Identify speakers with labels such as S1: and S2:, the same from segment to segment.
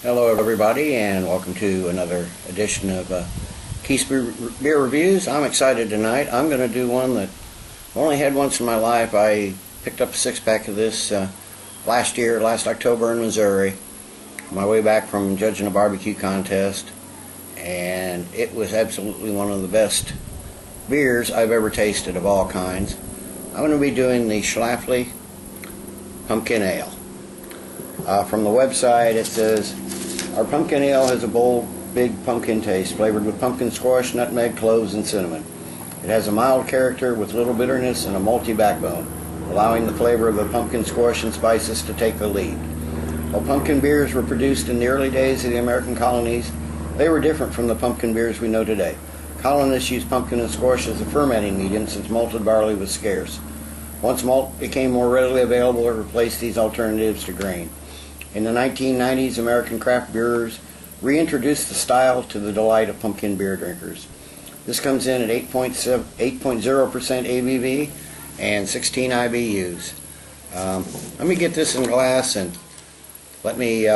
S1: Hello everybody, and welcome to another edition of Keith's Beer Reviews. I'm excited tonight. I'm going to do one that I've only had once in my life. I picked up a six-pack of this last October in Missouri, on my way back from judging a barbecue contest, and it was absolutely one of the best beers I've ever tasted of all kinds. I'm going to be doing the Schlafly Pumpkin Ale. From the website it says, our pumpkin ale has a bold, big pumpkin taste, flavored with pumpkin squash, nutmeg, cloves, and cinnamon. It has a mild character with little bitterness and a malty backbone, allowing the flavor of the pumpkin squash and spices to take the lead. While pumpkin beers were produced in the early days of the American colonies, they were different from the pumpkin beers we know today. Colonists used pumpkin and squash as a fermenting medium since malted barley was scarce. Once malt became more readily available, it replaced these alternatives to grain. In the 1990s, American craft brewers reintroduced the style to the delight of pumpkin beer drinkers. This comes in at 8.0% ABV and 16 IBUs. Let me get this in a glass and let me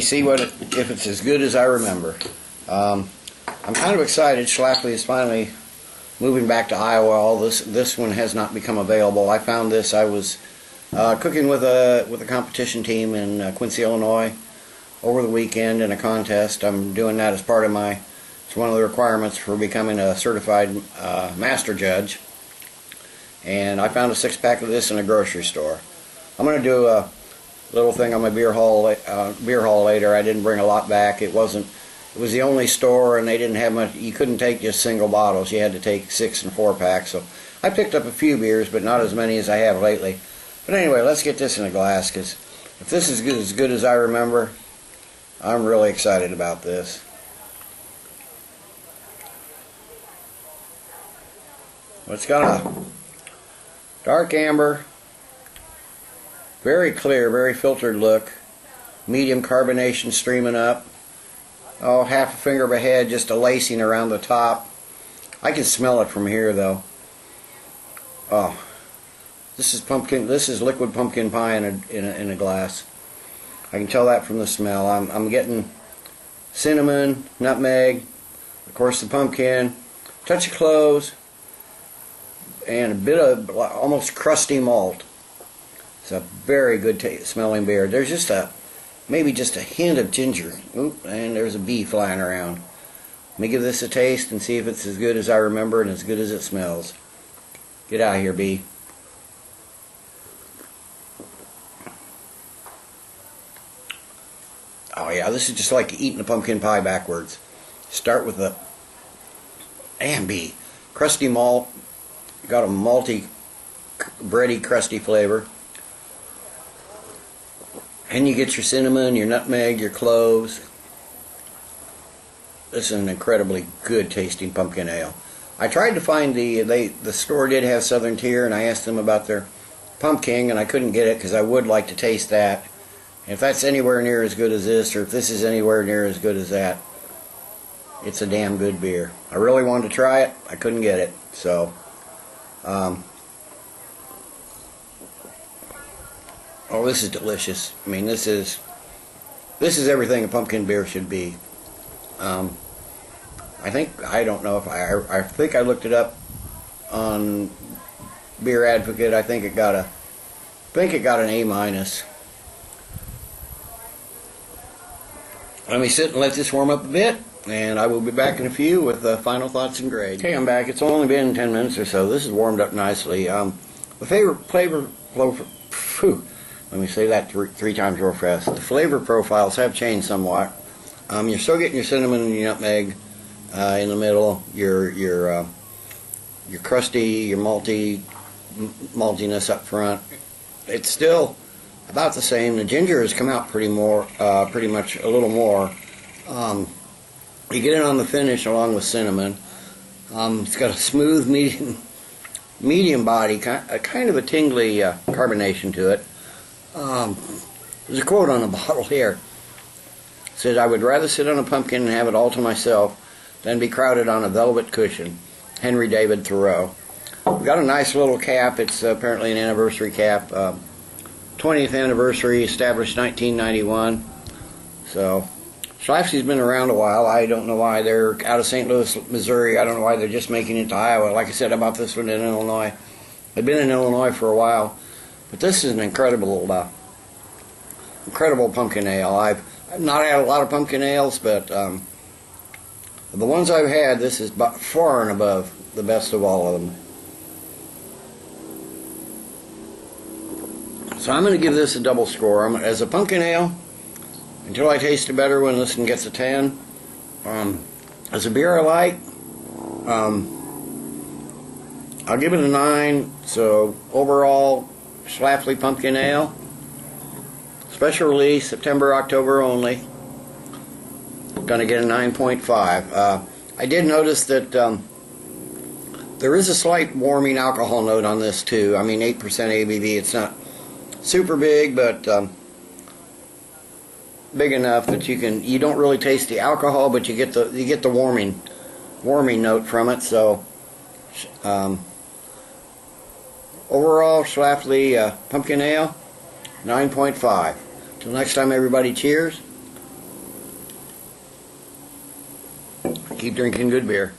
S1: see if it's as good as I remember. I'm kind of excited. Schlafly is finally moving back to Iowa. This one has not become available. I found this. I was cooking with a competition team in Quincy, Illinois over the weekend in a contest. I'm doing that as part of it's one of the requirements for becoming a certified master judge. And I found a six-pack of this in a grocery store. I'm going to do a little thing on my beer haul later. I didn't bring a lot back. It was the only store, and they didn't have much. You couldn't take just single bottles. You had to take 6 and 4 packs. So I picked up a few beers, but not as many as I have lately. But anyway, let's get this in a glass, because if this is as good as I remember, I'm really excited about this. Well, it's got a dark amber, very clear, very filtered look, medium carbonation streaming up. Oh, half a finger of a head, just a lacing around the top. I can smell it from here, though. Oh, this is pumpkin. This is liquid pumpkin pie in a glass. I can tell that from the smell. I'm getting cinnamon, nutmeg, of course the pumpkin, touch of cloves, and a bit of almost crusty malt. It's a very good smelling beer. There's just maybe just a hint of ginger. Oop, and there's a bee flying around. Let me give this a taste and see if it's as good as I remember and as good as it smells. Get out of here, bee. Oh yeah, this is just like eating a pumpkin pie backwards. Start with the bee. Crusty malt. Got a malty, bready, crusty flavor. And you get your cinnamon, your nutmeg, your cloves. This is an incredibly good tasting pumpkin ale. I tried to find the store did have Southern Tier, and I asked them about their pumpkin, and I couldn't get it because I would like to taste that. If that's anywhere near as good as this, or if this is anywhere near as good as that, it's a damn good beer. I really wanted to try it. I couldn't get it. So, oh, this is delicious. I mean, this is everything a pumpkin beer should be. I think I looked it up on Beer Advocate. I think it got an A-. Let me sit and let this warm up a bit, and I will be back in a few with final thoughts and grade. Okay, I'm back. It's only been 10 minutes or so. This is warmed up nicely. The flavor, let me say that three times real fast. The flavor profiles have changed somewhat. You're still getting your cinnamon and your nutmeg in the middle. Your crusty, your maltiness up front. It's still about the same. The ginger has come out pretty much a little more. You get it on the finish along with cinnamon. It's got a smooth medium body, kind of a tingly carbonation to it. There's a quote on the bottle here. It says, "I would rather sit on a pumpkin and have it all to myself than be crowded on a velvet cushion." Henry David Thoreau. We've got a nice little cap. It's apparently an anniversary cap. 20th anniversary, established 1991. So Schlafly's been around a while. I don't know why they're out of St. Louis, Missouri. I don't know why they're just making it to Iowa. Like I said, I bought this one in Illinois. I've been in Illinois for a while, but this is an incredible pumpkin ale. I've not had a lot of pumpkin ales, but the ones I've had, this is far and above the best of all of them. So I'm going to give this a double score. As a pumpkin ale, until I taste a better one, this one gets a 10. As a beer I like, I'll give it a 9. So overall, Schlafly Pumpkin Ale, special release, September, October only. Going to get a 9.5. I did notice that there is a slight warming alcohol note on this too. I mean, 8% ABV. It's not super big, but big enough that you don't really taste the alcohol, but you get the warming note from it. So overall, Schlafly Pumpkin Ale, 9.5. Till next time, everybody, cheers. Keep drinking good beer.